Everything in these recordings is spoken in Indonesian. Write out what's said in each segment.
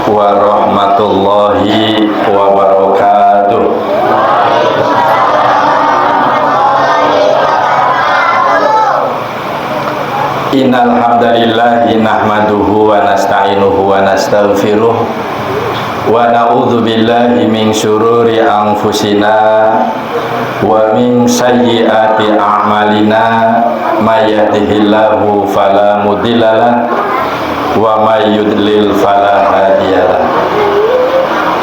warahmatullahi wabarakatuh. Innal hamdalillahi nahmaduhu wa nasta'inuhu wa nastaghfiruh wa na'udzu billahi min syururi anfusina wa min sayyiati a'malina may yahdihillahu fala mudhillalah wa may yudlil fala hadiyalah.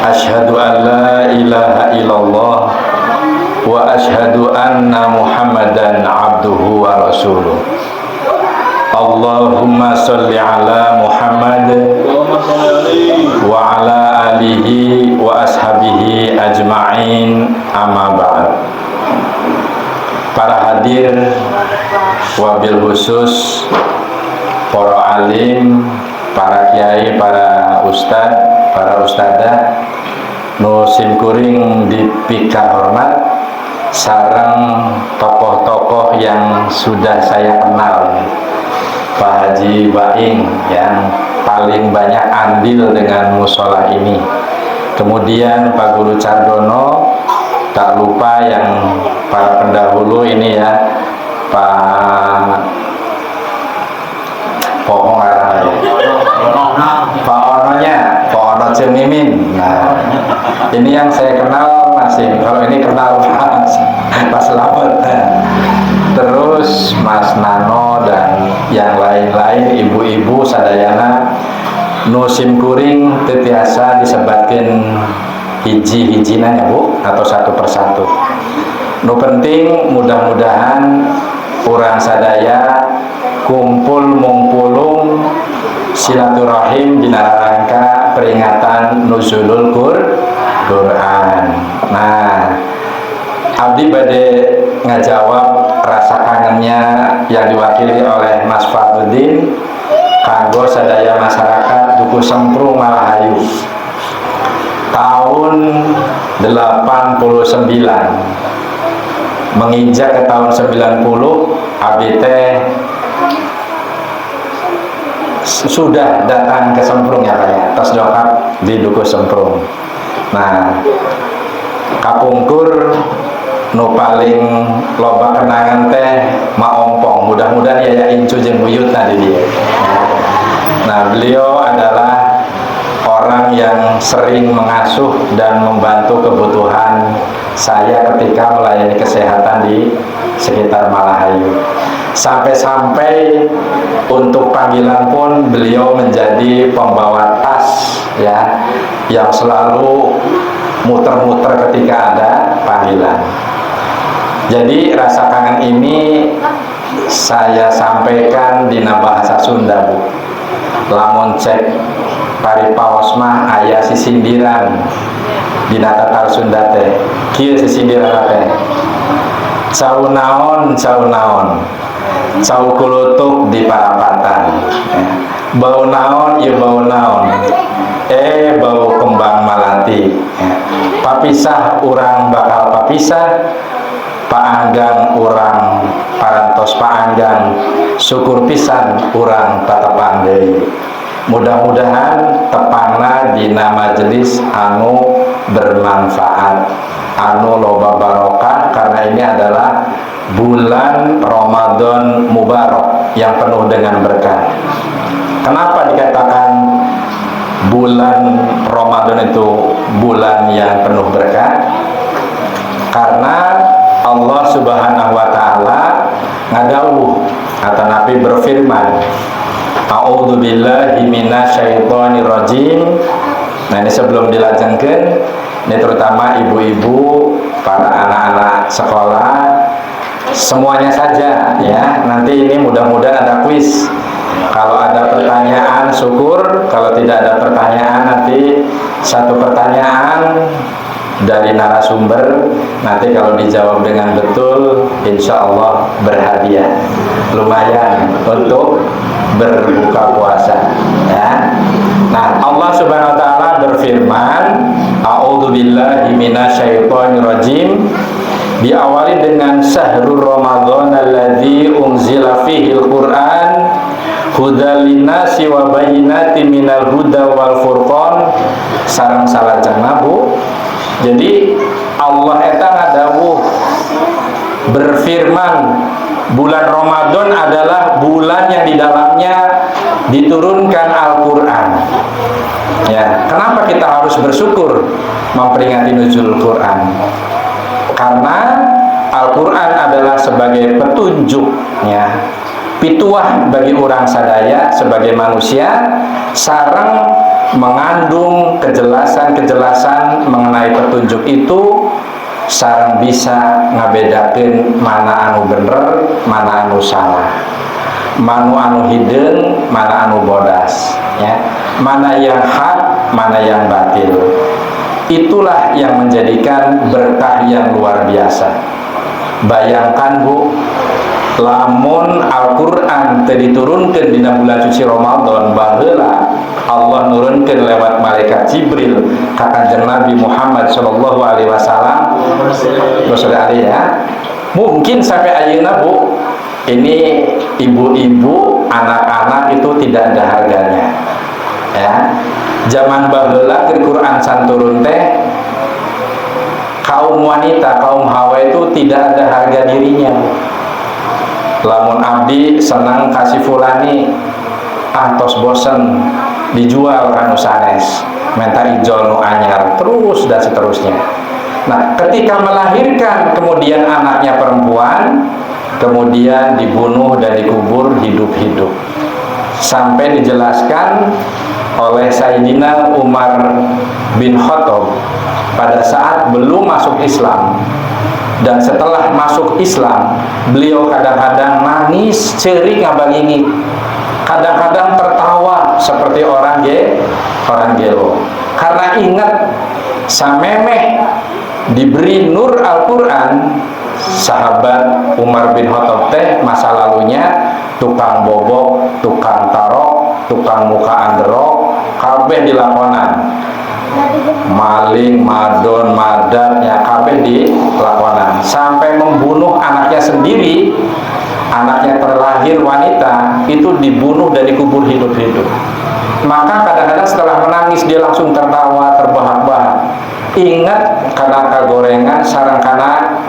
Asyhadu an la ilaha illallah wa asyhadu anna Muhammadan abduhu wa rasuluh. Allahumma sholli ala Muhammad wa ala alihi wa ashabihi ajma'in, amma ba'd. Para hadir, wabil khusus para alim, para kiai, para ustad, para ustadzah nu simkuring dipika hormat, sareng tokoh-tokoh yang sudah saya kenal, Pak Haji Baing yang paling banyak andil dengan musola ini, kemudian Pak Guru Cardono, tak lupa yang para pendahulu ini ya, Pak Pohong Arah, Pak Ononya, Pak Ono Cemimin. Nah, ini yang saya kenal masih, kalau ini kenal Pak Selamat. Terus Mas Nano dan yang lain-lain, ibu-ibu sadayana nu simkuring tetiasa disebatkan hiji-hijina ya Bu, atau satu persatu. Nu penting mudah-mudahan urang sadaya kumpul mungpulung silaturahim dina rangka peringatan nuzulul Quran. Nah, abdi bade ngajawab rasa kangennya yang diwakili oleh Mas Fadudin kanggo sadaya masyarakat Duku Semprung Malahayu tahun 89 menginjak ke tahun 90. abdi teh sudah datang ke Semprung ya Pak ya, tos dokap di Duku Semprung. Nah, kapungkur nu paling loba kenangan teh maompong, mudah-mudahan ya incu jeung buyut tadi dia. Nah, beliau adalah orang yang sering mengasuh dan membantu kebutuhan saya ketika melayani kesehatan di sekitar Malahayu. Sampai-sampai untuk panggilan pun beliau menjadi pembawa tas ya, yang selalu muter-muter ketika ada panggilan. Jadi rasa kangen ini saya sampaikan dina bahasa Sunda Bu. Lamun cek paripaos mah aya sisindiran dina tatar Sunda teh. Kieu sisindiran teh. Cau naon, cau naon. Cau kulutuk di parapatan. Bau naon, ieu bau naon. Bau kembang malati. Papisah urang bakal papisah. Paanggang urang parantos paanggang, syukur pisan urang tatepang deui. Mudah-mudahan tepangna dina majelis anu bermanfaat, anu loba barokah, karena ini adalah bulan Ramadan Mubarak yang penuh dengan berkah. Kenapa dikatakan bulan Ramadan itu bulan yang penuh berkah? Karena Allah Subhanahu wa taala ngadawuh atau Nabi berfirman, A'udzu billahi minasyaitonir rajim. Nah, ini sebelum dilajengkeun, ini terutama ibu-ibu, para anak-anak sekolah, semuanya saja ya. Nanti ini mudah-mudahan ada kuis. Kalau ada pertanyaan syukur, kalau tidak ada pertanyaan nanti satu pertanyaan dari narasumber, nanti kalau dijawab dengan betul insya Allah berhadiah lumayan untuk berbuka puasa ya. Nah, Allah Subhanahu wa taala berfirman, A'udzu billahi minasyaitonir rajim, diawali dengan syahrul Ramadan alladzi unzila fihil Qur'an hudal linnasi wa bayyinatin minal huda wal furqan sareng salajengna Bu. Jadi Allah eta ngadawuh berfirman, bulan Ramadan adalah bulan yang di dalamnya diturunkan Al-Quran. Ya, kenapa kita harus bersyukur memperingati nuzul Quran? Karena Al-Quran adalah sebagai petunjuk, ya, pituah bagi orang sadaya sebagai manusia, sareng mengandung kejelasan-kejelasan mengenai petunjuk itu, sareng bisa ngabedakeun mana anu bener, mana anu salah, mana anu hideung, mana anu bodas, ya, mana yang hak, mana yang batil. Itulah yang menjadikan berkah yang luar biasa. Bayangkan Bu, lamun Al-Quran diturunkan di bulan suci Ramadan, baheula Allah nurunkan lewat malaikat Jibril ka Kanjeng Nabi Muhammad sallallahu alaihi wasallam. Ya. Mungkin sampai ayeuna Bu, ini ibu-ibu, anak-anak itu tidak ada harganya. Ya. Zaman baheula Quran santurun teh, kaum wanita, kaum hawa itu tidak ada harga dirinya. Lamun abdi senang kasih fulani, tos bosen dijual kanu sanes, minta ijol nu anyar, terus dan seterusnya. Nah, ketika melahirkan kemudian anaknya perempuan, kemudian dibunuh dan dikubur hidup-hidup, sampai dijelaskan oleh Sayyidina Umar bin Khattab pada saat belum masuk Islam. Dan setelah masuk Islam, beliau kadang-kadang nangis, cerik ngabangingit, kadang-kadang tertawa seperti orang gelo, karena ingat samemeh diberi nur Al-Quran. Sahabat Umar bin Khattab teh masa lalunya tukang bobok, tukang tarok, tukang muka androk, kabeh dilakonan, maling, madon, madat, ya kabeh dilakonan, sampai membunuh anaknya sendiri. Anaknya terlahir wanita itu dibunuh dan dikubur hidup-hidup. Maka kadang-kadang setelah menangis dia langsung tertawa, terbahak-bahak. Ingat karena kagorengan sareng kana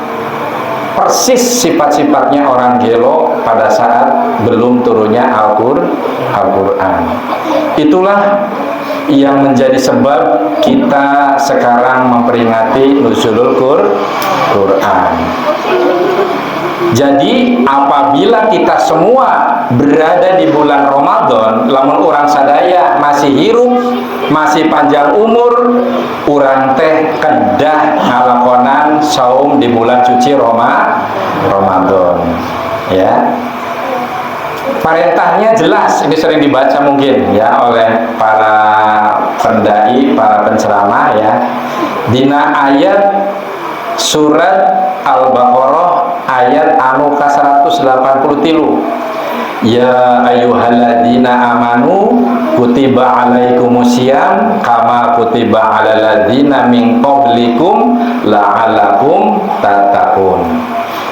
persis sifat-sifatnya orang gelo pada saat belum turunnya Al-Quran. Itulah yang menjadi sebab kita sekarang memperingati nuzulul Quran. Jadi apabila kita semua berada di bulan Ramadan, lamun orang sadaya masih hirup, masih panjang umur, urang teh kedah ngalakonan saum di bulan suci Ramadan. Ya. Perintahnya jelas, ini sering dibaca mungkin ya oleh para pendai, para penceramah ya. Dina ayat surat Al-Baqarah ayat anu ka 183. Ya ayyuhalladzina amanu kutiba alaikumusiyam kama kutiba alal ladzina min qablikum la'allakum tattaqun.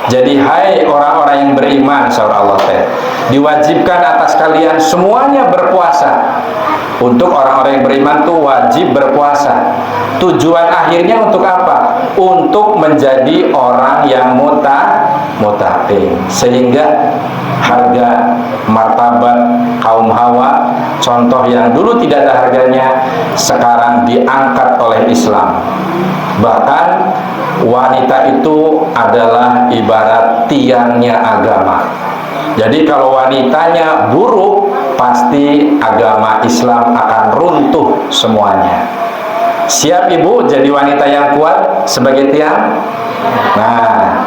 Jadi hai orang-orang yang beriman, saudara Allah teh, diwajibkan atas kalian semuanya berpuasa. Untuk orang-orang yang beriman tuh wajib berpuasa. Tujuan akhirnya untuk apa? Untuk menjadi orang yang mutaqin, sehingga harga martabat kaum Hawa, contoh yang dulu tidak ada harganya, sekarang diangkat oleh Islam. Bahkan wanita itu adalah ibarat tiangnya agama. Jadi kalau wanitanya buruk, pasti agama Islam akan runtuh semuanya. Siap ibu jadi wanita yang kuat sebagai tiang? Nah,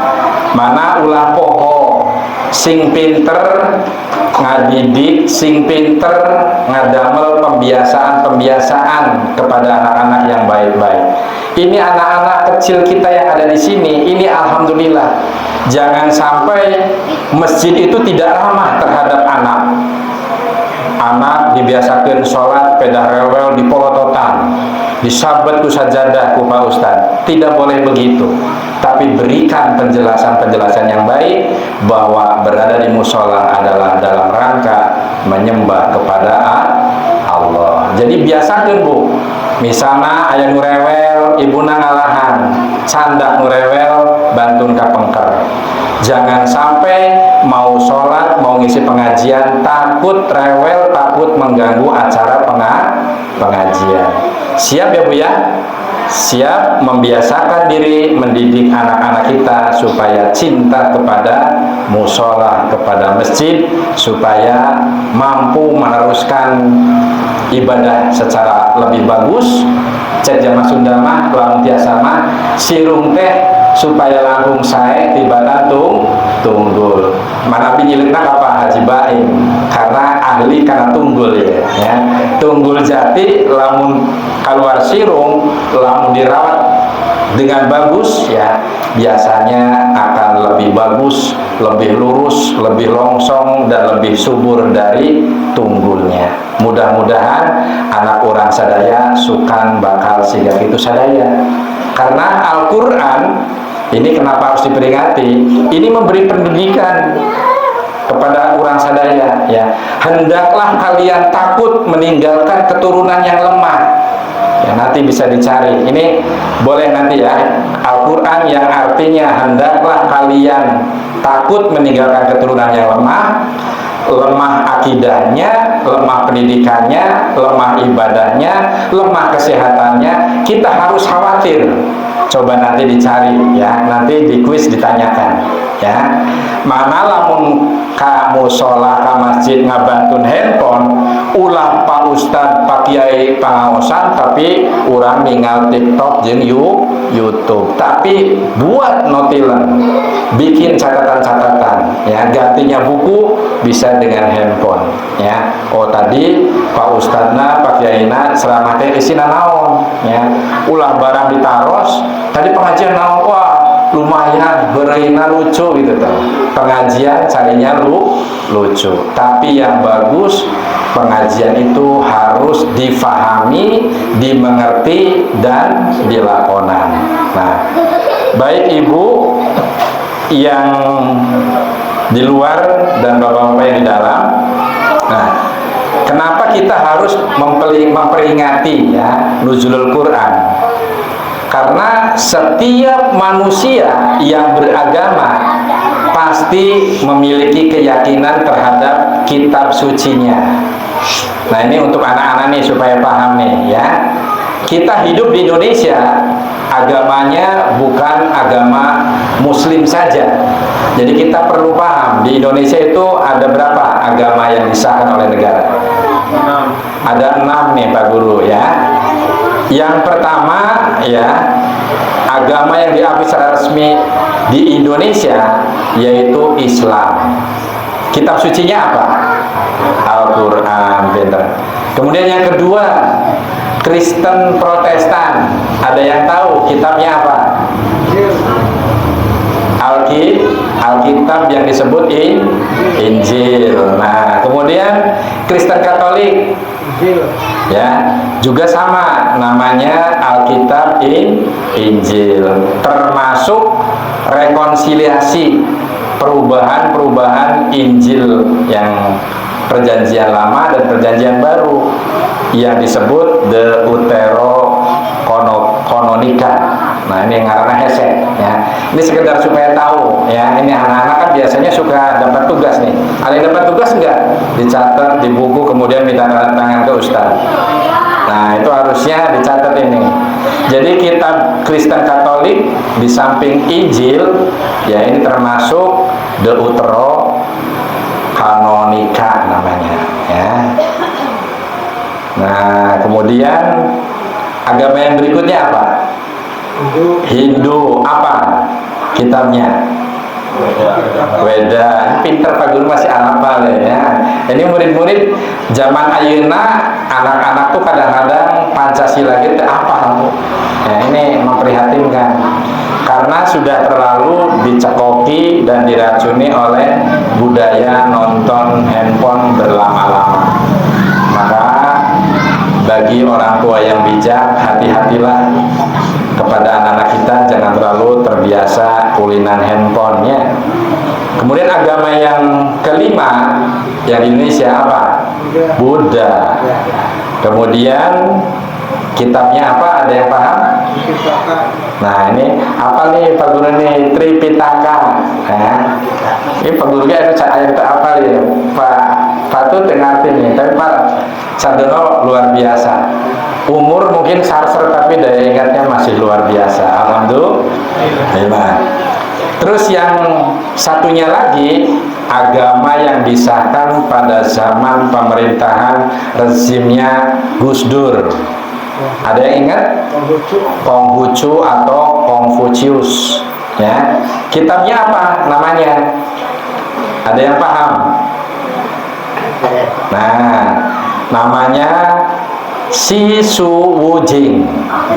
mana ulah poho sing pinter ngadidik, sing pinter ngadamel pembiasaan kepada anak-anak yang baik-baik. Ini anak-anak kecil kita yang ada di sini, ini alhamdulillah. Jangan sampai masjid itu tidak ramah terhadap anak. Anak dibiasakan sholat pedah rewel di polototan, disabet ku sajadah ku Pak Ustaz. Tidak boleh begitu, tapi berikan penjelasan-penjelasan yang baik bahwa berada di musola adalah dalam rangka menyembah kepada Allah. Jadi biasakan Bu, misalnya ayah nurewel ibuna ngalahan, candak nurewel bantun kapengker. Jangan sampai mau sholat, mau ngisi pengajian, takut rewel, takut mengganggu acara pengajian. Siap ya Bu ya? Siap membiasakan diri, mendidik anak-anak kita supaya cinta kepada musola, kepada masjid, supaya mampu meneruskan ibadah secara lebih bagus. Cek jamaah Sunda mah lamun tiasa mah sirung teh supaya langkung sae tibatan tunggul. Manapi nyilitna ka Pak Haji Baim karena ahli karena tunggul ya. Tunggul jati lamun keluar sirung, lamun dirawat dengan bagus ya, biasanya akan lebih bagus, lebih lurus, lebih longsong dan lebih subur dari tunggulnya. Mudah-mudahan anak orang sadaya sukan bakal sigap itu sadaya. Karena Al-Qur'an ini kenapa harus diperingati? Ini memberi pendidikan kepada orang sadaya ya. Hendaklah kalian takut meninggalkan keturunan yang lemah. Ya, nanti bisa dicari. Ini boleh nanti ya. Al-Qur'an yang artinya hendaklah kalian takut meninggalkan keturunan yang lemah. Lemah akidahnya, lemah pendidikannya, lemah ibadahnya, lemah kesehatannya. Kita harus khawatir. Coba nanti dicari ya, nanti di kuis ditanyakan ya. Mana lamun kamu sholat ke masjid ngabantun handphone, ulah Pak Ustad Pak Kiai pangaosan, tapi orang ningal TikTok jeung YouTube. Tapi buat notilan, bikin catatan-catatan ya, gantinya buku bisa dengan handphone ya. Oh tadi Pak Ustadna Pak Kiaina selama teh isina naon ya, ulah barang ditaros tadi pengajian naon, wah lumayan bereina lucu gitu tuh. Pengajian carinya lucu, tapi yang bagus pengajian itu harus difahami, dimengerti dan dilakonan. Nah, baik Ibu yang di luar dan bapak-bapak yang di dalam. Nah, kenapa kita harus memperingati ya nuzulul Quran? Karena setiap manusia yang beragama pasti memiliki keyakinan terhadap kitab sucinya. Nah, ini untuk anak-anak nih supaya paham nih ya. Kita hidup di Indonesia, agamanya bukan agama Muslim saja. Jadi kita perlu paham, di Indonesia itu ada berapa agama yang disahkan oleh negara? 6. Ada 6 nih Pak Guru ya. Yang pertama ya, agama yang diakui secara resmi di Indonesia yaitu Islam. Kitab sucinya apa? Al-Quran. Kemudian yang kedua, Kristen Protestan. Ada yang tahu kitabnya apa? Alkitab yang disebut Injil. Nah, kemudian Kristen Katolik ya, juga sama namanya Alkitab Injil, termasuk rekonsiliasi perubahan-perubahan Injil yang perjanjian lama dan perjanjian baru yang disebut Deuterokanonika. Nah, ini yang karena hese ya. Ini sekedar supaya tahu ya. Ini anak-anak kan biasanya suka dapat tugas nih. Ada yang dapat tugas enggak? Dicatat di buku kemudian minta tanda tangan ke Ustaz. Nah, itu harusnya dicatat ini. Jadi kitab Kristen Katolik di samping Injil ya, ini termasuk Deuterokanonika namanya ya. Nah, kemudian agama yang berikutnya apa? Hindu. Apa kitabnya? Weda. Pinter Pak Guru masih hafal ya. Ini murid-murid zaman ayeuna, anak-anak tuh kadang-kadang Pancasila gitu apa? Ya, ini memprihatinkan karena sudah terlalu dicekoki dan diracuni oleh budaya nonton handphone berlama-lama. Maka bagi orang tua yang bijak, hati-hatilah kepada anak-anak kita, jangan terlalu terbiasa kulinan handphonenya. Kemudian agama yang kelima yang di Indonesia apa? Buddha. Kemudian kitabnya apa? Ada yang paham? Nah ini apa nih Pak Guru nih? Tripitaka. Ini Pak Guru itu ayat apa ya? Pak tuh dengar nih, tapi Pak Sardono luar biasa. Umur mungkin sarser tapi daya ingatnya masih luar biasa. Alhamdulillah. Terus yang satunya lagi, agama yang disahkan pada zaman pemerintahan rezimnya Gus Dur. Ada yang ingat? Konghucu atau Konfusius. Ya, kitabnya apa namanya? Ada yang paham? Nah, namanya Sisu Wujing.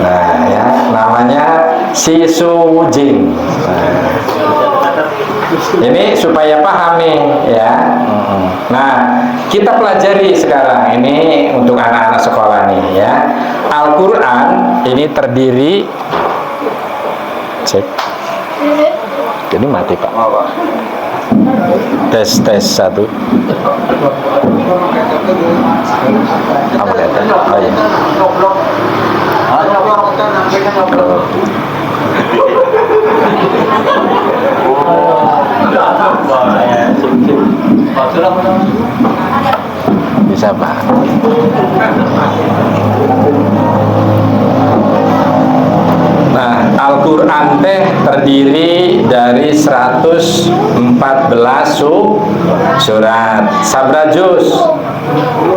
Nah, ya, namanya Sisu Wujing. Ini supaya paham nih, ya. Nah, kita pelajari sekarang ini untuk anak-anak sekolah nih, ya. Al-Quran ini terdiri, cek. Jadi mati Pak. Tes 1. Apa kata? Oh iya. Bisa Pak. Nah, Al-Quran teh terdiri dari 114 surat. Sabra juz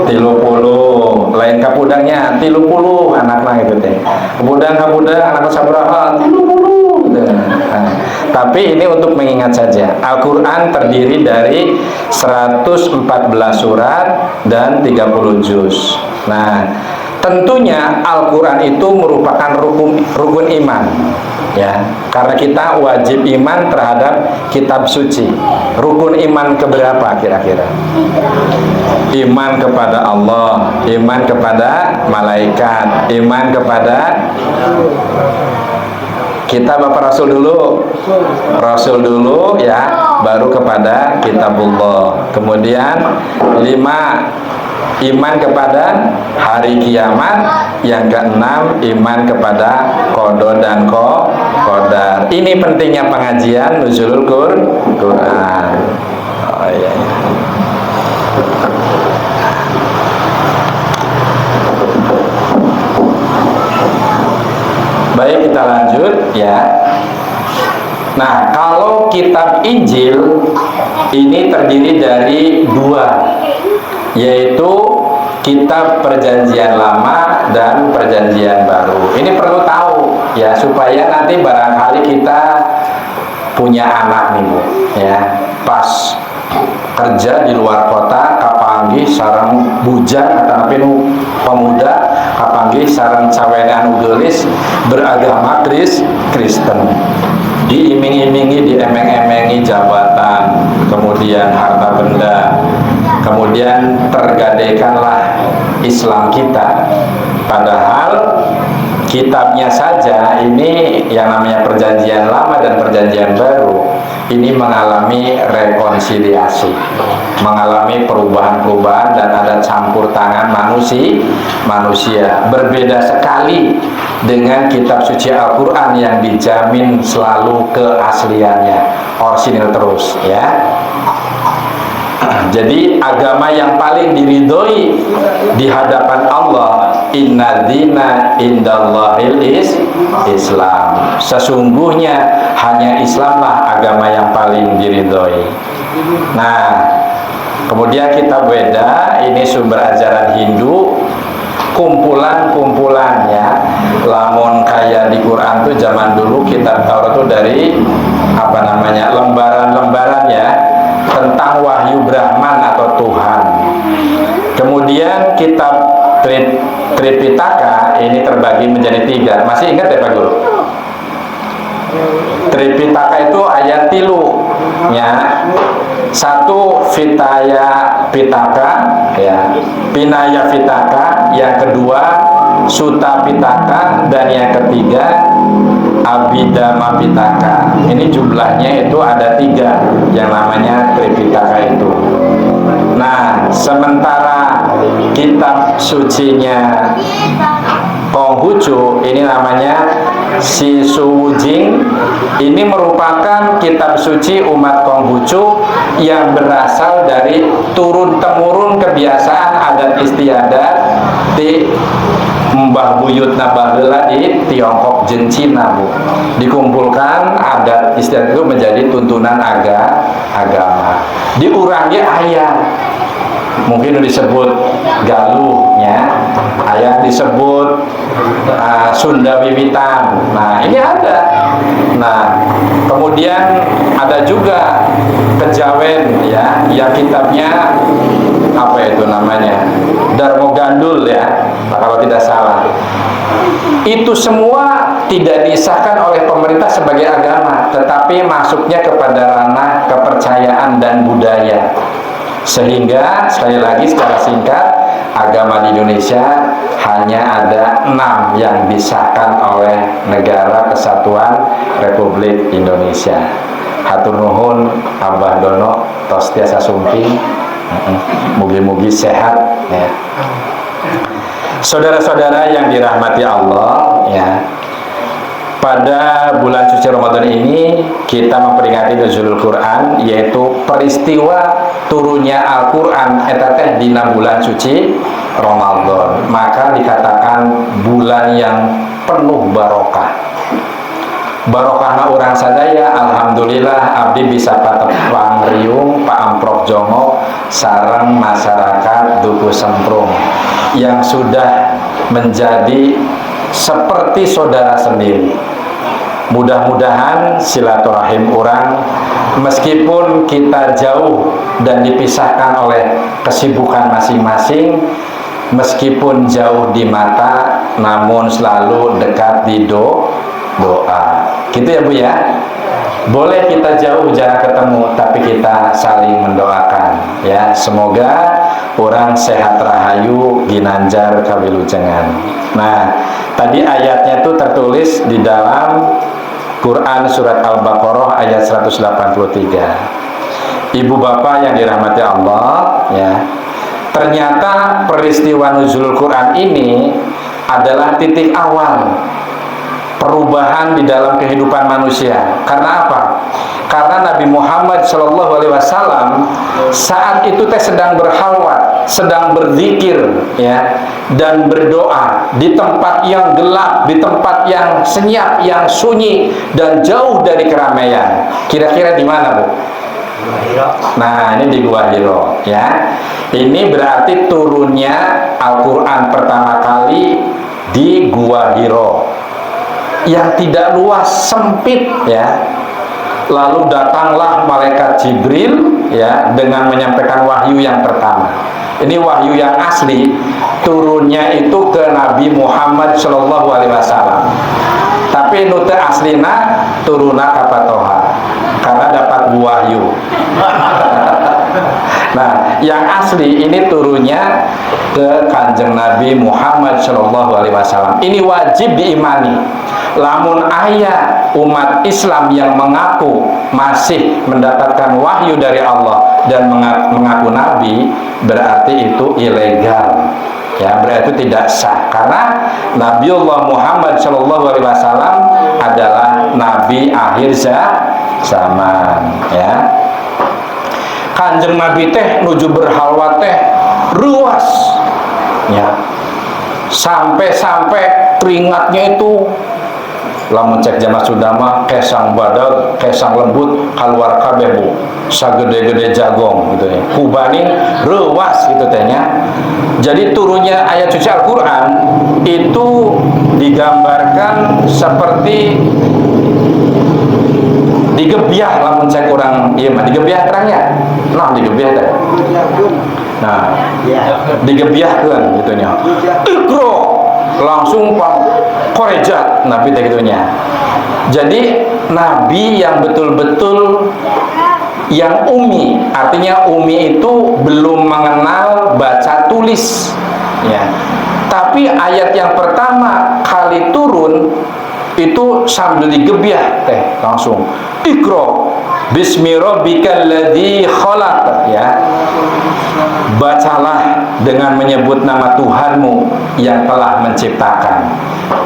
30. Lain kapudangnya 30 anak-anak itu teh. Kapudang anak sabraha 30. Nah, tapi ini untuk mengingat saja. Al-Quran terdiri dari 114 surat dan 30 juz. Nah, tentunya Al-Quran itu merupakan rukun iman, ya, karena kita wajib iman terhadap kitab suci. Rukun iman keberapa kira-kira? Iman kepada Allah, iman kepada malaikat, iman kepada kitab apa Rasul dulu? Rasul dulu, ya, baru kepada kitabullah. Kemudian 5, iman kepada hari kiamat. Yang keenam, iman kepada qada dan qadar. Ini pentingnya pengajian nuzulul Quran. Oh iya. Baik, kita lanjut, ya. Nah, kalau kitab Injil ini terdiri dari 2, yaitu kitab Perjanjian Lama dan Perjanjian Baru. Ini perlu tahu, ya, supaya nanti barangkali kita punya anak nih Bu, ya, pas kerja di luar kota, kapanggih sareng bujang atau pemuda, kapanggih sareng cawenan ugelis beragama Kristen, diiming-imingi, diemeng-emengi jabatan, kemudian harta benda, kemudian tergadaikanlah Islam kita. Padahal kitabnya saja ini yang namanya Perjanjian Lama dan Perjanjian Baru ini mengalami rekonsiliasi, mengalami perubahan-perubahan, dan ada campur tangan manusia. Berbeda sekali dengan kitab suci Al-Quran yang dijamin selalu keasliannya, orsinil terus, ya. Jadi agama yang paling diridhoi di hadapan Allah, inna dina indallahil Islam. Sesungguhnya hanya Islamlah agama yang paling diridhoi. Nah, kemudian kitab Weda ini sumber ajaran Hindu, kumpulan-kumpulannya. Lamun kaya di Quran tuh zaman dulu kitab Taurat tuh dari lembaran-lembaran, ya, tentang wahyu Brahman atau Tuhan. Kemudian kitab Tripitaka ini terbagi menjadi 3. Masih ingat ya Pak Guru? Tripitaka itu ayat 3, ya. Satu Vitaya Pitaka, ya, Vinaya Pitaka, yang kedua Sutta Pitaka, dan yang ketiga Abhidhamma Pitaka. Ini jumlahnya itu ada 3 yang namanya Tripitaka itu. Nah, sementara kitab sucinya Konghucu ini namanya Sisuwujing. Ini merupakan kitab suci umat Konghucu yang berasal dari turun-temurun kebiasaan adat istiadat di Mbah Buyutna baheula di Tiongkok jeung Cina, Bu. Dikumpulkan adat istiadat itu menjadi tuntunan agama. Diurangi ayat. Mungkin disebut Galuhnya, ayat disebut Sunda Wiwitan. Nah, ini ada. Nah, kemudian ada juga Kejawen, ya, yang kitabnya apa itu namanya, Darmo Gandul, ya, kalau tidak salah. Itu semua tidak disahkan oleh pemerintah sebagai agama, tetapi masuknya kepada ranah kepercayaan dan budaya. Sehingga sekali lagi secara singkat, agama di Indonesia hanya ada 6 yang disahkan oleh Negara Kesatuan Republik Indonesia. Hatur nuhun Abah Dono tos tiasa sumping, mugi-mugi sehat, ya. Saudara-saudara yang dirahmati Allah, ya. Pada bulan suci Ramadan ini kita memperingati nuzulul Quran, yaitu peristiwa turunnya Al-Quran eta teh dina bulan suci Ramadan. Maka dikatakan bulan yang penuh barokah. Barokahna urang sadaya, alhamdulillah abdi bisa patepang riung Pak Amprok Jongo sareng masyarakat Duku Semprung yang sudah menjadi seperti saudara sendiri. Mudah-mudahan silaturahim orang, meskipun kita jauh dan dipisahkan oleh kesibukan masing-masing, meskipun jauh di mata, namun selalu dekat di doa. Gitu ya, Bu, ya. Boleh kita jauh jarang ketemu, tapi kita saling mendoakan, ya. Semoga orang sehat rahayu ginanjar kawilujengan. Nah, tadi ayatnya itu tertulis di dalam Quran surat Al-Baqarah ayat 183. Ibu bapak yang dirahmati Allah, ya. Ternyata peristiwa nuzul Quran ini adalah titik awal perubahan di dalam kehidupan manusia. Karena apa? Karena Nabi Muhammad SAW saat itu teh sedang berhalwat, sedang berzikir, ya, dan berdoa di tempat yang gelap, di tempat yang senyap, yang sunyi dan jauh dari keramaian. Kira-kira di mana, Bu? Nah, ini di Gua Hiro, ya. Ini berarti turunnya Al-Quran pertama kali di Gua Hiro yang tidak luas, sempit, ya. Lalu datanglah malaikat Jibril, ya, dengan menyampaikan wahyu yang pertama. Ini wahyu yang asli, turunnya itu ke Nabi Muhammad SAW. Tapi nute aslina turuna kapatoha, karena dapat wahyu. Nah, yang asli ini turunnya ke Kanjeng Nabi Muhammad SAW. Ini wajib diimani. Lamun ayat umat Islam yang mengaku masih mendapatkan wahyu dari Allah dan mengaku Nabi, berarti itu ilegal, ya, berarti tidak sah. Karena Nabiullah Muhammad SAW adalah Nabi akhir zaman, ya. Kanjeng Nabi teh nuju berhalwat teh ruas, ya, sampai keringatnya itu lamun cek jamaah sudama kesang badag, kesang lembut keluar kabeh, Bu, sagede-gede jagong gitu ya, kubani ruas gitu tehnya. Jadi turunnya ayat suci Al-Quran itu digambarkan seperti digebyah, lamun cek orang iya mah digebyah terangnya, nah digebyah teh, nah digebyahkeun gitu nya, ikro langsung pak korejat Nabi teh gitunya. Jadi Nabi yang betul-betul yang ummi. Artinya ummi itu belum mengenal baca tulis, ya. Tapi ayat yang pertama kali turun itu sambil digebyah langsung Iqra bismi rabbikal ladzi khalaq, ya. Bacalah dengan menyebut nama Tuhanmu yang telah menciptakan.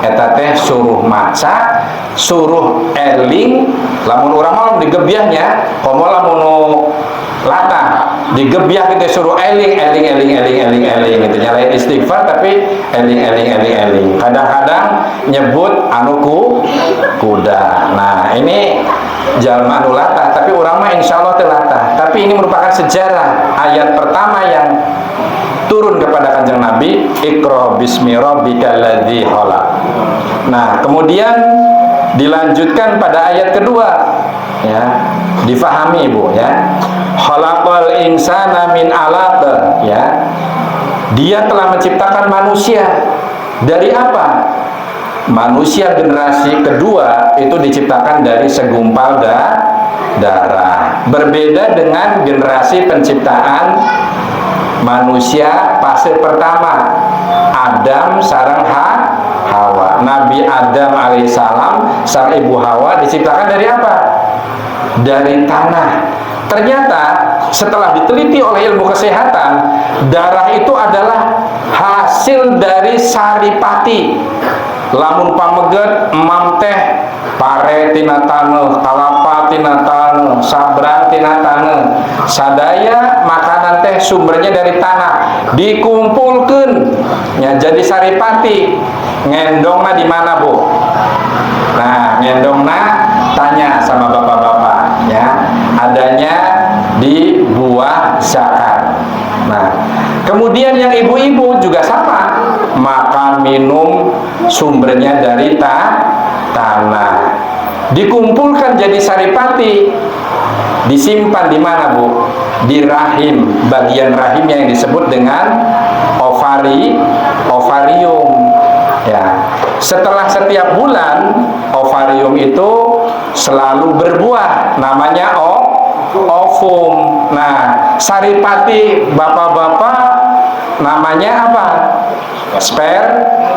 Eta teh suruh maca, suruh eling. Lamun urang mah digebyahnya, komo lamun latah digebyah kita suruh eling gitu. Nyalain istighfar tapi eling. Kadang-kadang nyebut anuku kuda. Nah, ini jalma anu latah, tapi urang mah insyaallah teu latah. Tapi ini merupakan sejarah ayat pertama yang turun kepada Kanjeng Nabi, Iqra bismi rabbikal ladzi khalaq. Nah, kemudian dilanjutkan pada ayat kedua, ya. Difahami Ibu, ya. Khalaqal insana min 'alaq, ya. Dia telah menciptakan manusia dari apa? Manusia generasi kedua itu diciptakan dari segumpal darah. Berbeda dengan generasi penciptaan manusia fase pertama, Adam sareng Hawa. Nabi Adam alaihissalam sareng Ibu Hawa diciptakan dari apa? Dari tanah. Ternyata setelah diteliti oleh ilmu kesehatan, darah itu adalah hasil dari saripati. Lamun pameget emam teh pare tina taneuh, kalapa tina taneuh, sabrang tina taneuh. Sadaya makanan teh sumbernya dari tanah, dikumpulkeun nya jadi saripati. Ngendongna di mana, Bu? Nah, ngendongna tanya sama bapak-bapak, ya. Adanya di buah zakar. Nah, kemudian yang ibu-ibu juga sama, makan minum sumbernya dari tanah, dikumpulkan jadi saripati, disimpan di mana, Bu? Di rahim, bagian rahim yang disebut dengan ovarium, ya. Setelah setiap bulan ovarium itu selalu berbuah, namanya ovum. Nah, saripati bapak-bapak namanya apa?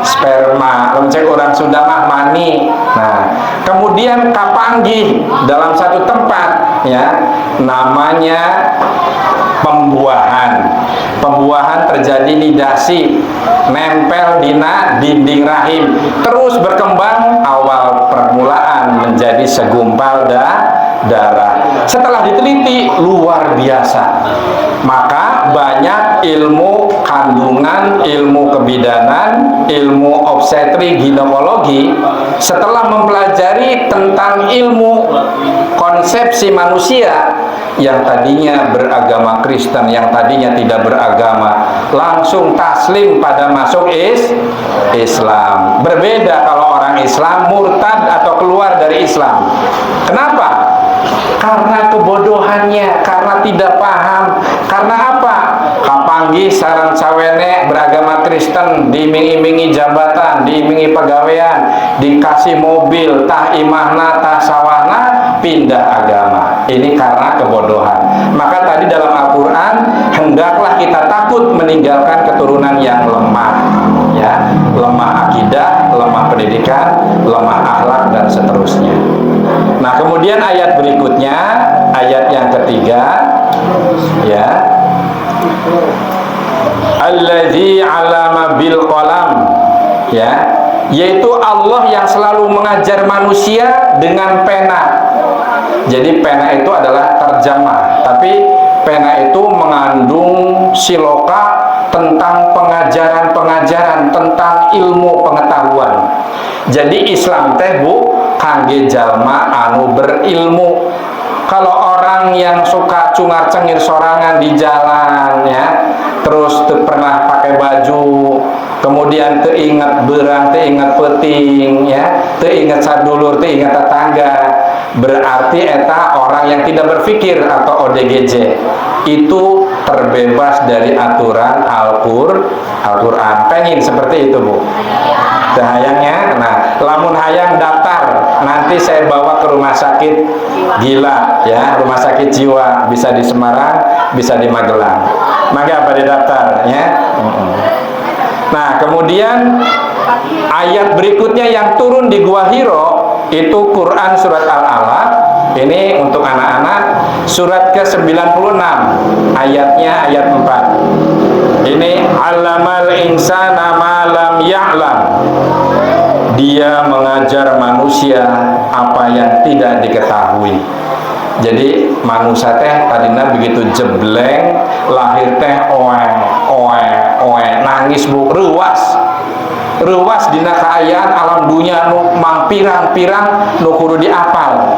Sperma. Cek orang Sunda mah mani. Nah, kemudian kapanggih dalam satu tempat, ya, namanya pembuahan. Pembuahan terjadi nidasi, nempel dina dinding rahim, terus berkembang. Awal permulaan menjadi segumpal darah. Setelah diteliti luar biasa, maka banyak ilmu kandungan, ilmu kebidanan, ilmu obstetri ginekologi setelah mempelajari tentang ilmu konsepsi manusia yang tadinya beragama Kristen, yang tadinya tidak beragama, langsung taslim pada masuk Islam. Berbeda kalau orang Islam murtad atau keluar dari Islam. Kenapa? Karena kebodohannya, karena tidak paham. Karena apa? Kapanggih sareng cawene beragama Kristen, diiming-imingi jabatan, diimingi pegawaian, dikasih mobil, tah imahna, tah sawahna, pindah agama. Ini karena kebodohan. Maka tadi dalam Al-Quran, hendaklah kita takut meninggalkan keturunan yang lemah, ya, lemah akidah, lemah pendidikan, lemah akhlak, dan seterusnya. Nah, kemudian ayat berikutnya, ayat yang ketiga, ya, Allazi 'allama bil qalam, ya, yaitu Allah yang selalu mengajar manusia dengan pena. Jadi pena itu adalah terjemah, tapi pena itu mengandung siloka tentang pengajaran-pengajaran tentang ilmu pengetahuan. Jadi Islam teh, Bu, kangge jalma anu berilmu. Kalau orang yang suka cungar-cengir sorangan di jalan, ya, terus pernah pakai baju, kemudian teingat berang, teingat peting, ya, teingat sadulur, teingat tetangga, berarti eta orang yang tidak berpikir atau ODGJ. Itu terbebas dari aturan Al-Quran. Pengen seperti itu, Bu? Hayangnya, nah, lamun hayang daftar nanti saya bawa ke rumah sakit gila ya, rumah sakit jiwa, bisa di Semarang, bisa di Magelang. Maka apa didaftar ya. Nah, kemudian ayat berikutnya yang turun di Gua Hiro itu Quran surat Al-Alaq. Ini untuk anak-anak, surat ke-96, ayatnya ayat 4. Ini allamal insana ma lam ya'lam. Dia mengajar manusia apa yang tidak diketahui. Jadi manusia teh tadinya begitu jebleng, lahir teh oe, nangis bu, ruas dina kaayaan alam dunia nu mang pirang-pirang nu kudu diapal.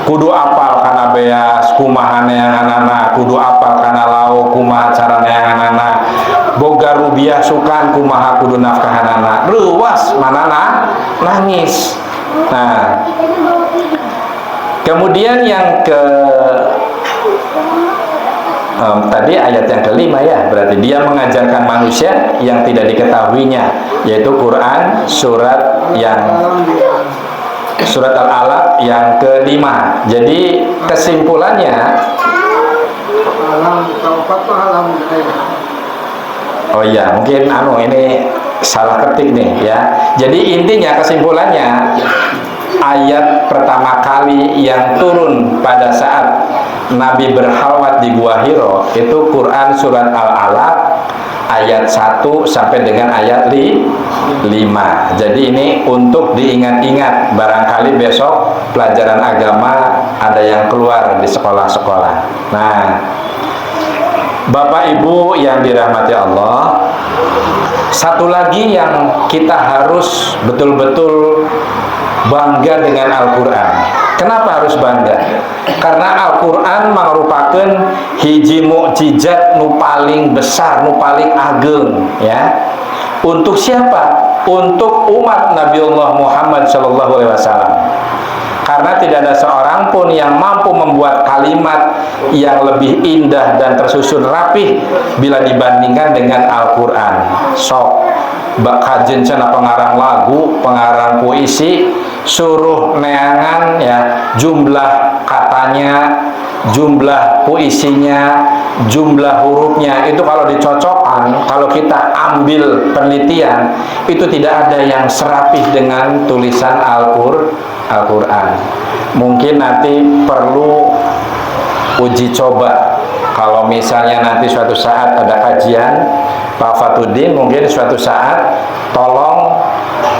Kudu apal kana beas kumaha neanganana, kudu apal kana lau kumaha cara neanganana, boga rubiah sukan kumaha kudu nafkahanana, ruas manana nangis. Nah, kemudian yang ke tadi ayat yang kelima ya, berarti dia mengajarkan manusia yang tidak diketahuinya, yaitu Quran surat Al-Alaq yang kelima. Jadi kesimpulannya, oh iya mungkin ini salah ketik nih ya. Jadi intinya kesimpulannya, ayat pertama kali yang turun pada saat Nabi berhalwat di Gua Hiro itu Quran surat Al-Alaq ayat 1 sampai dengan ayat 5. Jadi ini untuk diingat-ingat, barangkali besok pelajaran agama ada yang keluar di sekolah-sekolah. Nah, Bapak Ibu yang dirahmati Allah, satu lagi yang kita harus betul-betul bangga dengan Al-Quran. Kenapa harus bangga? Karena Al-Quran merupakan hiji mukjizat nu paling besar, nu paling ageng ya. Untuk siapa? Untuk umat Nabiullah Muhammad SAW. Karena tidak ada seorang pun yang mampu membuat kalimat yang lebih indah dan tersusun rapih bila dibandingkan dengan Al-Quran. Sok kajen cenah pengarang lagu, pengarang puisi, suruh neangan ya, jumlah katanya, jumlah puisinya, jumlah hurufnya itu kalau dicocokkan, kalau kita ambil penelitian, itu tidak ada yang serapih dengan tulisan Al-Quran. Mungkin nanti perlu uji coba. Kalau misalnya nanti suatu saat ada kajian, Pak Fatudin mungkin suatu saat tolong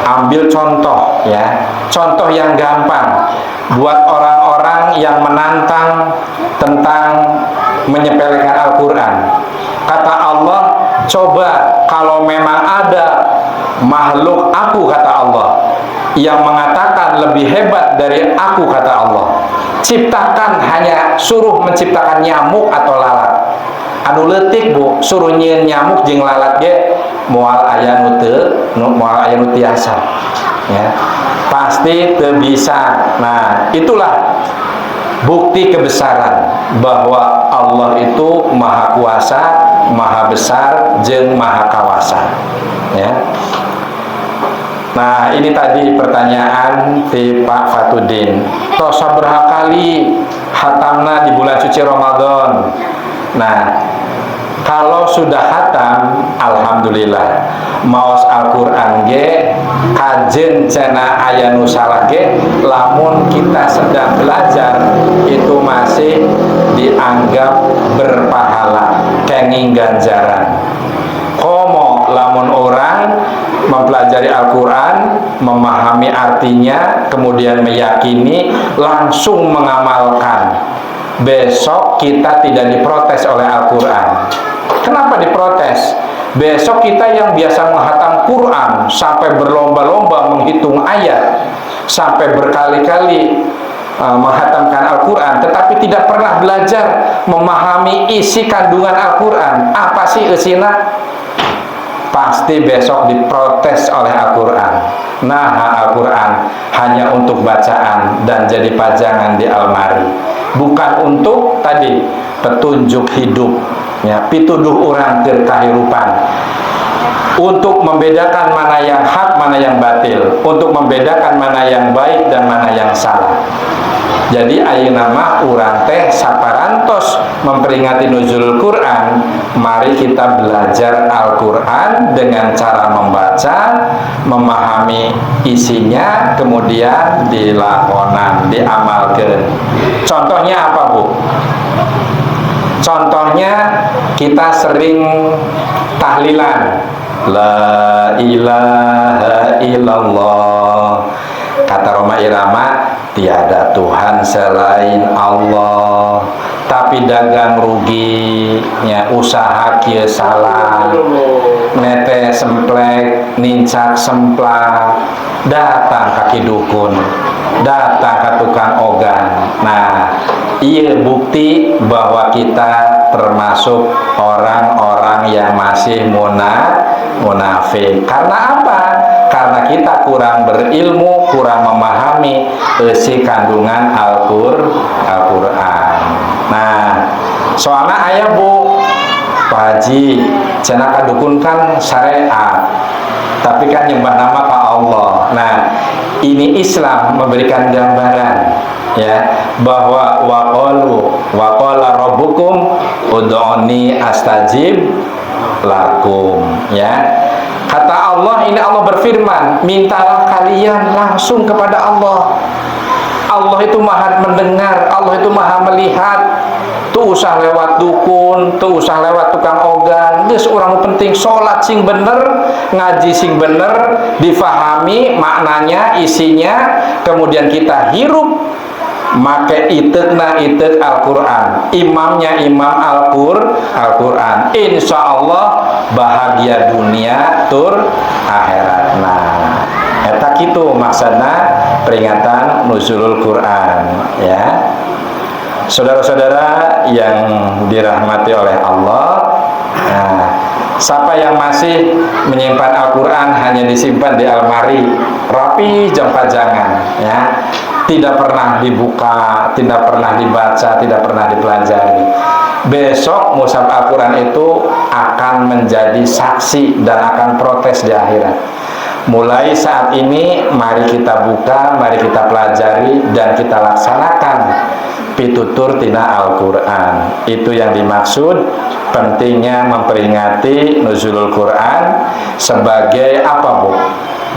ambil contoh ya, contoh yang gampang buat orang-orang yang menantang tentang menyepelekan Al-Quran. Kata Allah, coba kalau memang ada makhluk aku, kata Allah, yang mengatakan lebih hebat dari aku, kata Allah, ciptakan, hanya suruh menciptakan nyamuk atau lalat. Anu leutik bu, suruh nyieun nyamuk jeung lalat ge moal aya nu teu, moal aya nu tiasa ya. Pasti teu bisa. Nah, itulah bukti kebesaran bahwa Allah itu maha kuasa, maha besar, jeung maha kawasa ya. Nah, ini tadi pertanyaan di Pak Fatudin. Toh saberha kali hatamna di bulan suci Ramadan. Nah, kalau sudah hatam, alhamdulillah. Maos Al-Quran ge kajen cenah aya nu salah ge, lamun kita sedang belajar itu masih dianggap berpahala, kenging ganjaran. Komo lamun orang mempelajari Al-Quran, memahami artinya, kemudian meyakini, langsung mengamalkan, besok kita tidak diprotes oleh Al-Quran. Kenapa diprotes? Besok kita yang biasa menghatam Quran sampai berlomba-lomba menghitung ayat, sampai berkali-kali menghatamkan Al-Quran, tetapi tidak pernah belajar memahami isi kandungan Al-Quran. Apa sih isina? Pasti besok diprotes oleh Al-Quran. Nah, Al-Quran hanya untuk bacaan dan jadi pajangan di almari, bukan untuk tadi petunjuk hidup ya, pituduh orang ke kahirupan. untuk membedakan mana yang hak, mana yang batil, untuk membedakan mana yang baik dan mana yang salah. Jadi ayeuna mah urang teh saparantos memperingati nuzulul Quran, mari kita belajar Al-Quran dengan cara membaca, memahami isinya, kemudian dilakonan, diamalkan. Contohnya apa, Bu? Contohnya kita sering tahlilan, la ilaha illallah. Kata Roma Irama, tiada Tuhan selain Allah. Tapi dagang ruginya, usaha kieu salah, nete semplek, nincak semplak, datang kaki dukun, datang ke tukang ogan. Nah, iya bukti bahwa kita termasuk orang-orang yang masih munafik. Karena apa? Karena kita kurang berilmu, kurang memahami isi kandungan Al-Quran. Nah, soalnya ayah, Bu, Pak Haji, cenah kadukun kan syariat, tapi kan nyembah nama ke Allah. Nah, ini Islam memberikan gambaran, ya, bahwa waqala rabbukum ud'uni astajib lakum, ya. Kata Allah, ini Allah berfirman, mintalah kalian langsung kepada Allah. Allah itu maha mendengar, Allah itu maha melihat. Tuh usah lewat dukun, tuh usah lewat tukang ogan. Geus orang penting sholat sing bener, ngaji sing bener, difahami maknanya, isinya, kemudian kita hirup make itekna itek Al-Quran, imamnya imam Al-Quran, insya Allah bahagia dunia tur akhirat. Nah, eta kitu maksudna peringatan nuzulul Quran, ya. Saudara-saudara yang dirahmati oleh Allah, nah, siapa yang masih menyimpan Al-Quran hanya disimpan di almari, rapi jam pajangan, ya, tidak pernah dibuka, tidak pernah dibaca, tidak pernah dipelajari, besok mushaf Al-Quran itu akan menjadi saksi dan akan protes di akhirat. Mulai saat ini mari kita buka, mari kita pelajari dan kita laksanakan pitutur tina Al-Quran. Itu yang dimaksud pentingnya memperingati nuzulul Quran sebagai apa, Bu?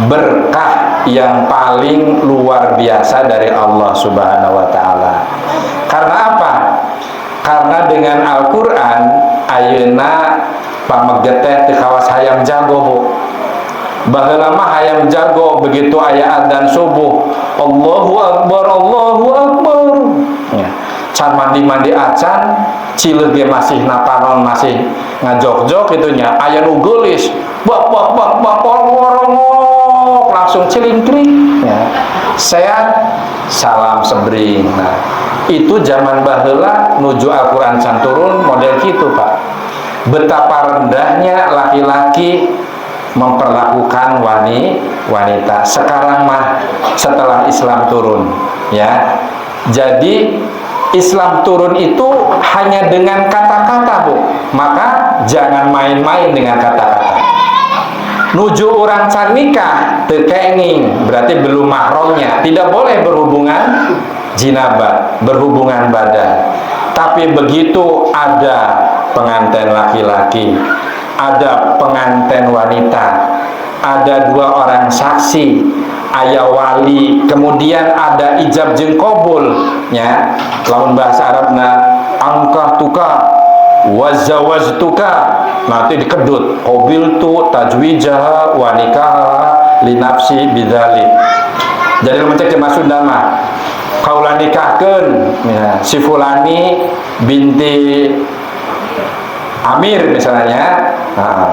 Berkah yang paling luar biasa dari Allah Subhanahu wa Ta'ala. Karena apa? Karena dengan Al-Quran ayeuna pamegeteh teu kawas hayam jago, Bu. Baheula mah hayam jago begitu aya adzan subuh, Allahu Akbar, Allahu Akbar, ya. Can mandi-mandi acan, cileug ge masih napanon, masih ngajog-jog itunya, aya nu geulis, bak langsung cilingkring, ya. Sehat, salam sebring. Nah, itu zaman baheula nuju Al-Quran can turun model gitu, Pak. Betapa rendahnya laki-laki memperlakukan wanita. Sekarang mah setelah Islam turun, ya. Jadi Islam turun itu hanya dengan kata-kata, Bu. Maka jangan main-main dengan kata-kata. Nuju orang can nikah teu kenging, berarti belum mahramnya, tidak boleh berhubungan jinabah, berhubungan badan. Tapi begitu ada pengantin laki-laki, ada pengantin wanita, ada dua orang saksi, ayah wali, kemudian ada ijab jeung qabul, ya. Lamun bahasa Arabna angkah tuka wazawajtuka, nanti dikedut qabiltu tajwijaha wa nikaha li nafsi bidzalik. Jadi lamun cek maksud mah kaula nikahkeun, ya, si fulani binti Amir misalnya, nah,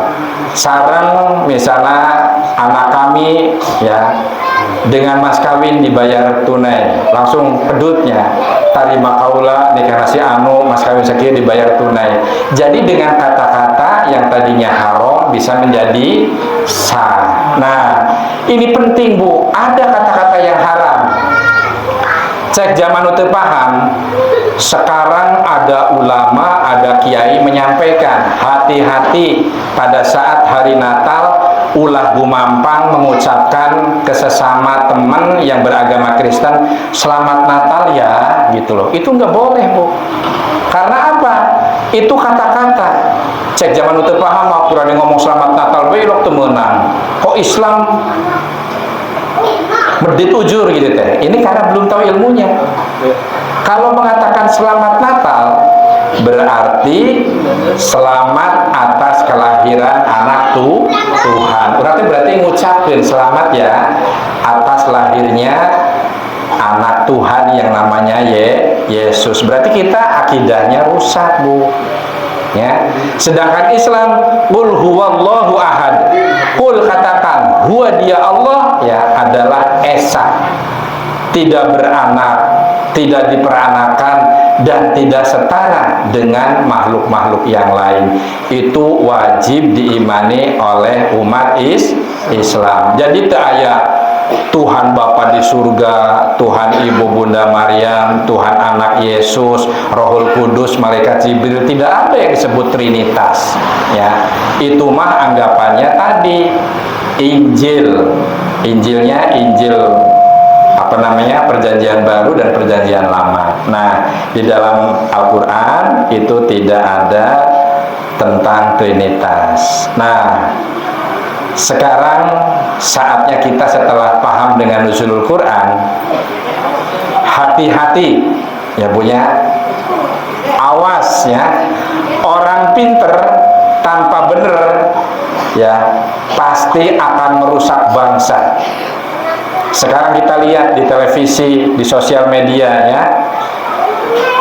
sareng misalnya anak kami, ya, dengan mas kawin dibayar tunai, langsung pedutnya tarima kaula nikah si anu mas kawin sekian dibayar tunai. Jadi dengan kata-kata yang tadinya haram bisa menjadi sah. Nah, ini penting, Bu, ada kata-kata yang haram. Cek zaman itu paham. Sekarang ada ulama, ada kiai menyampaikan, hati-hati pada saat hari Natal ulah gumampang mengucapkan ke sesama teman yang beragama Kristen, selamat Natal ya, gitu loh. Itu nggak boleh, Bu. Karena apa? Itu kata-kata. Cek zaman itu paham, aku berani ngomong selamat Natal, belok temenang. Kok Islam medit ujur gitu teh. Ini karena belum tahu ilmunya. Kalau mengatakan selamat Natal berarti selamat atas kelahiran anak Tuhan. Berarti ngucapin selamat ya atas lahirnya anak Tuhan yang namanya Yesus. Berarti kita akidahnya rusak, Bu. Ya. Sedangkan Islam, qul huwallahu ahad. Qul, katakan, huwa dia Allah ya adalah esa. Tidak beranak, tidak diperanakan dan tidak setara dengan makhluk-makhluk yang lain. Itu wajib diimani oleh umat Islam. Jadi tak aya Tuhan Bapa di surga, Tuhan Ibu Bunda Maryam, Tuhan Anak Yesus, Rohul Kudus, Malaikat Jibril, tidak ada yang disebut Trinitas. Ya, itu mah anggapannya tadi Injilnya Injil apa namanya, Perjanjian Baru dan Perjanjian Lama. Nah, di dalam Al-Quran itu tidak ada tentang Trinitas. Nah, sekarang saatnya kita setelah paham dengan nuzulul Quran, hati-hati ya punya, awas ya, orang pinter tanpa bener ya pasti akan merusak bangsa. Sekarang kita lihat di televisi, di sosial media ya.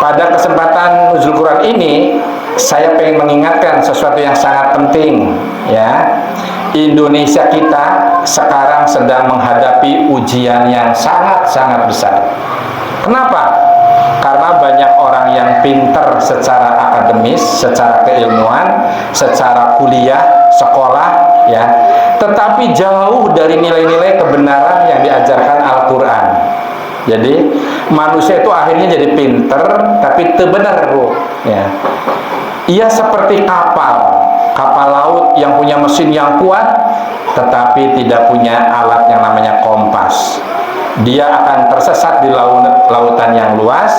Pada kesempatan nuzul Quran ini, saya pengen mengingatkan sesuatu yang sangat penting ya. Indonesia kita sekarang sedang menghadapi ujian yang sangat-sangat besar. Kenapa? Karena banyak orang yang pinter secara akademis, secara keilmuan, secara kuliah, sekolah ya, tetapi jauh dari nilai-nilai kebenaran yang diajarkan Al-Quran. Jadi manusia itu akhirnya jadi pinter tapi teu bener, Bu ya. Ia seperti kapal laut yang punya mesin yang kuat tetapi tidak punya alat yang namanya kompas. Dia akan tersesat di lautan yang luas.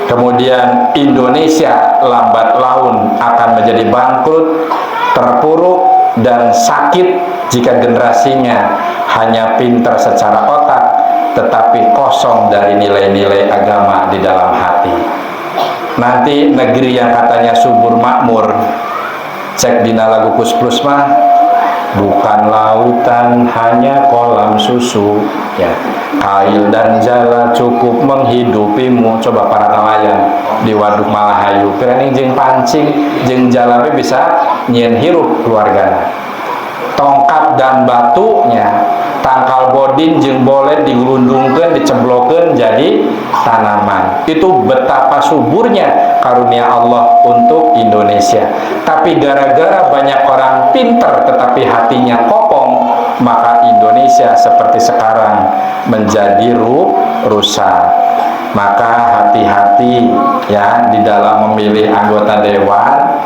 Kemudian Indonesia lambat laun akan menjadi bangkrut, terpuruk dan sakit jika generasinya hanya pintar secara otak tetapi kosong dari nilai-nilai agama di dalam hati. Nanti negeri yang katanya subur makmur, cek dina lagu Kus Plus mah, bukan lautan hanya kolam susu ya, kail dan jala cukup menghidupimu. Coba para nelayan di Waduk Malahayu piring jeung pancing jeung jalape bisa nyieun hirup keluargana. Tongkat dan batunya, tangkal bodin jeung bolet digulundungkeun, diceblokeun jadi tanaman. Itu betapa suburnya karunia Allah untuk Indonesia. Tapi gara-gara banyak orang pinter tetapi hatinya kopong, maka Indonesia seperti sekarang menjadi rusak. Maka hati-hati ya di dalam memilih anggota dewan,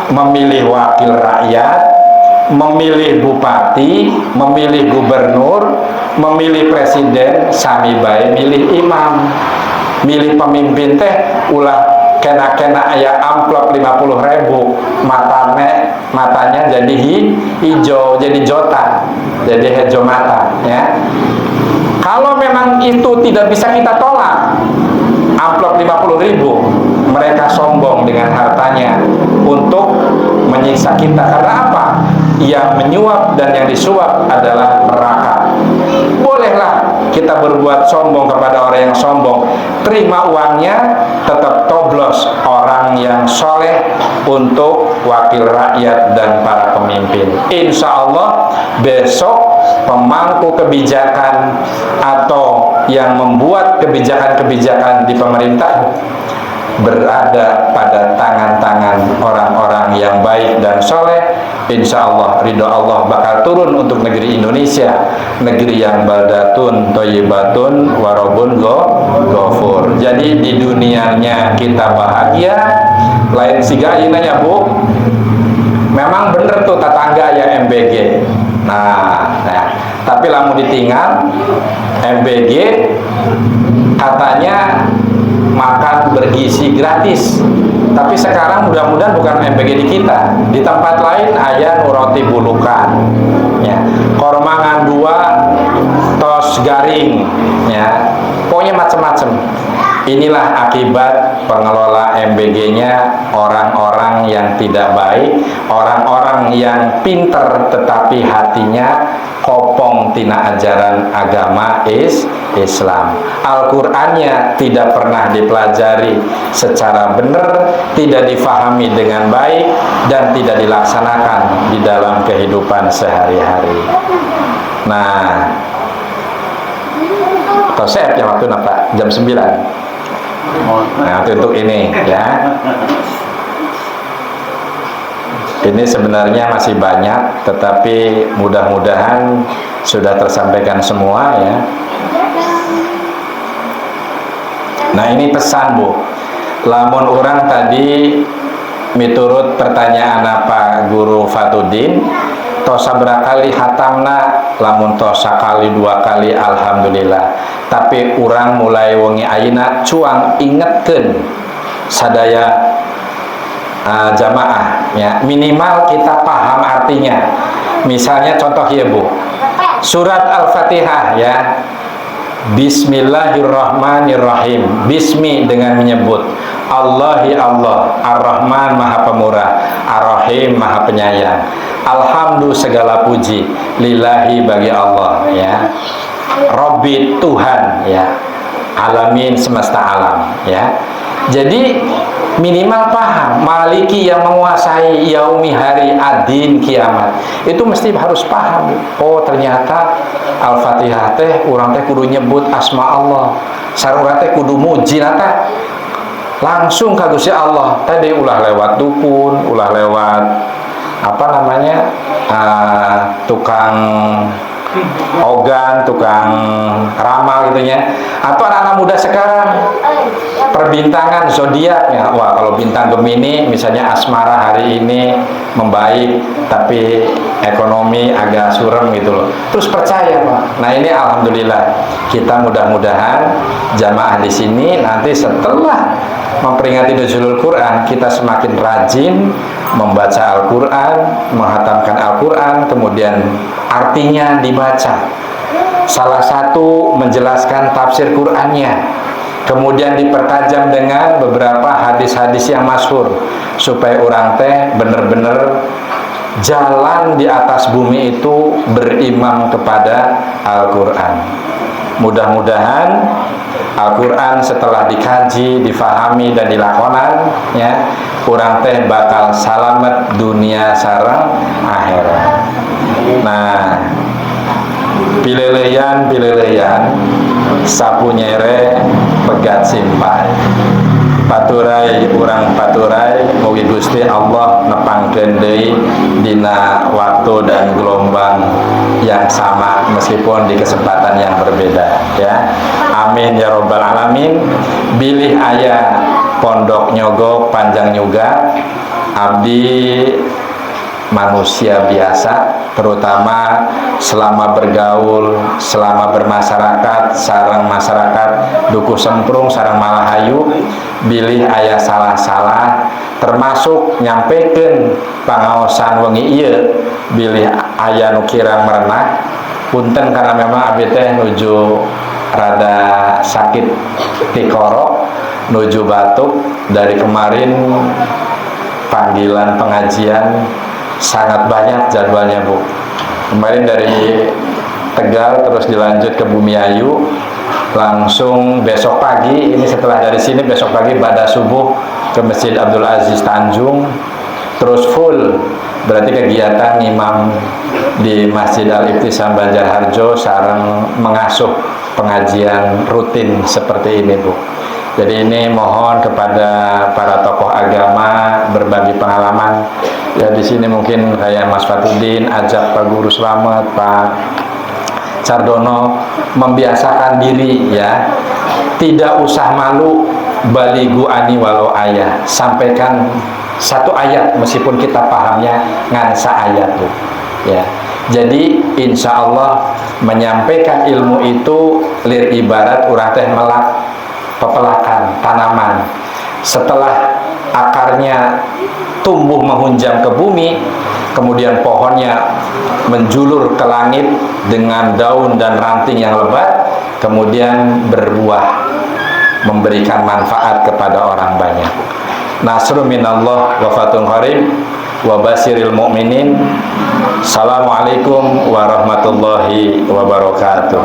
memilih wakil rakyat, memilih bupati, memilih gubernur, memilih presiden, sami bae milih imam. Milih pemimpin teh ulah kena aya amplop 50.000, matanya jadi hijau, jadi jota, jadi hejo mata ya. Kalau memang itu tidak bisa kita tolak, amplop 50.000, mereka sombong dengan hartanya untuk menyiksa kita. Karena apa? Yang menyuap dan yang disuap adalah neraka. Bolehlah kita berbuat sombong kepada orang yang sombong, terima uangnya, tetap toblos orang yang soleh untuk wakil rakyat dan para pemimpin. Insya Allah besok pemangku kebijakan atau yang membuat kebijakan-kebijakan di pemerintah berada pada tangan-tangan orang-orang yang baik dan soleh, insya Allah ridho Allah bakal turun untuk negeri Indonesia, negeri yang baldatun thayyibatun warabun ghafur. Jadi di dunianya kita bahagia, lain siga inanya Bu. Memang bener tuh tetangga ya MBG. Nah, tapi lamun ditinggal MBG katanya makan bergizi gratis. Tapi sekarang mudah-mudahan bukan MBG di kita, di tempat lain aya roti bulukan, ya, kormangan 2, tos garing, ya, pokoknya macam-macam. Inilah akibat pengelola MBG-nya orang-orang yang tidak baik, orang-orang yang pinter tetapi hatinya kopong tina ajaran agama Islam. Al-Qur'annya tidak pernah dipelajari secara benar, tidak difahami dengan baik, dan tidak dilaksanakan di dalam kehidupan sehari-hari. Nah, tosep yang waktu apa? Jam 9. Nah, untuk ini ya. Ini sebenarnya masih banyak, tetapi mudah-mudahan sudah tersampaikan semua ya. Nah, ini pesan Bu. Lamun orang tadi miturut pertanyaan apa Guru Fatuddin, tosa berakali hatamna, lamun tosa kali 2 kali alhamdulillah. Tapi orang mulai wengi ayeuna cuang ingetkeun sadaya jamaah ya, minimal kita paham artinya. Misalnya contoh ya Bu, surat Al-Fatihah ya, Bismillahirrahmanirrahim, bismi dengan menyebut Allahi Allah, Ar-Rahman maha pemurah, Ar-Rahim maha penyayang, Alhamdulillah segala puji lillahi bagi Allah ya, Robbi Tuhan ya, alamin semesta alam ya. Jadi minimal paham Maliki yang menguasai yaumi hari adin kiamat, itu mesti harus paham. Oh ternyata Al-Fatihah teh urang teh kudu nyebut asma Allah, sarua teh kudu muji nata langsung ka Gusti Allah. Tadi ulah lewat dukun, ulah lewat apa namanya tukang ogan, tukang ramal gitunya, atau anak-anak muda sekarang perbintangan zodiaknya. Wah, kalau bintang Gemini misalnya asmara hari ini membaik tapi ekonomi agak suram gitu loh, terus percaya Pak. Nah ini alhamdulillah, kita mudah-mudahan jamaah di sini nanti setelah memperingati Nuzulul Quran, kita semakin rajin membaca Al-Quran, menghatamkan Al-Quran, kemudian artinya dibaca. Salah satu menjelaskan tafsir Qurannya, kemudian dipertajam dengan beberapa hadis-hadis yang masyhur, supaya orang teh bener-bener jalan di atas bumi itu berimam kepada Al-Quran. Mudah-mudahan Al-Quran setelah dikaji, difahami dan dilakonan ya, urang teh bakal salamet dunia sareng akhirat. Nah, pileleyan sapu nyere pegat simpai. Paturai urang paturai mugi Gusti Allah nepangkeun deui dina waktu dan gelombang yang sama meskipun di kesempatan yang berbeda ya. Amin ya robbal alamin. Bilih aya pondok nyogok panjang juga, abdi manusia biasa, terutama selama bergaul, selama bermasyarakat, sareng masyarakat Duku Semprung, sareng Malahayu, bilih aya salah-salah, termasuk nyampaikan pangaosan wengi ieu, bilih aya nu kirang merenah, punten karena memang abdi teh nuju rada sakit tikoro, nuju batuk. Dari kemarin panggilan pengajian sangat banyak jadwalnya Bu. Kemarin dari Tegal terus dilanjut ke Bumiayu, langsung besok pagi, ini setelah dari sini besok pagi pada subuh ke Masjid Abdul Aziz Tanjung, terus full berarti kegiatan imam di Masjid Al-Ibtisam Banjarharjo sareng mengasuh pengajian rutin seperti ini Bu. Jadi ini mohon kepada para tokoh agama berbagi pengalaman. Ya di sini mungkin kayak Mas Fatudin, ajak Pak Guru Slamet, Pak Cardono membiasakan diri ya. Tidak usah malu, baligu ani walau ayat. Sampaikan satu ayat meskipun kita pahamnya ngansa ayat tuh. Ya. Jadi insya Allah menyampaikan ilmu itu lir ibarat urang teh melak pepelakan tanaman. Setelah akarnya tumbuh menghunjam ke bumi, kemudian pohonnya menjulur ke langit dengan daun dan ranting yang lebat, kemudian berbuah, memberikan manfaat kepada orang banyak. Nasrun minallah wa fathun qarib wa basiril mu'minin. Assalamualaikum warahmatullahi wabarakatuh.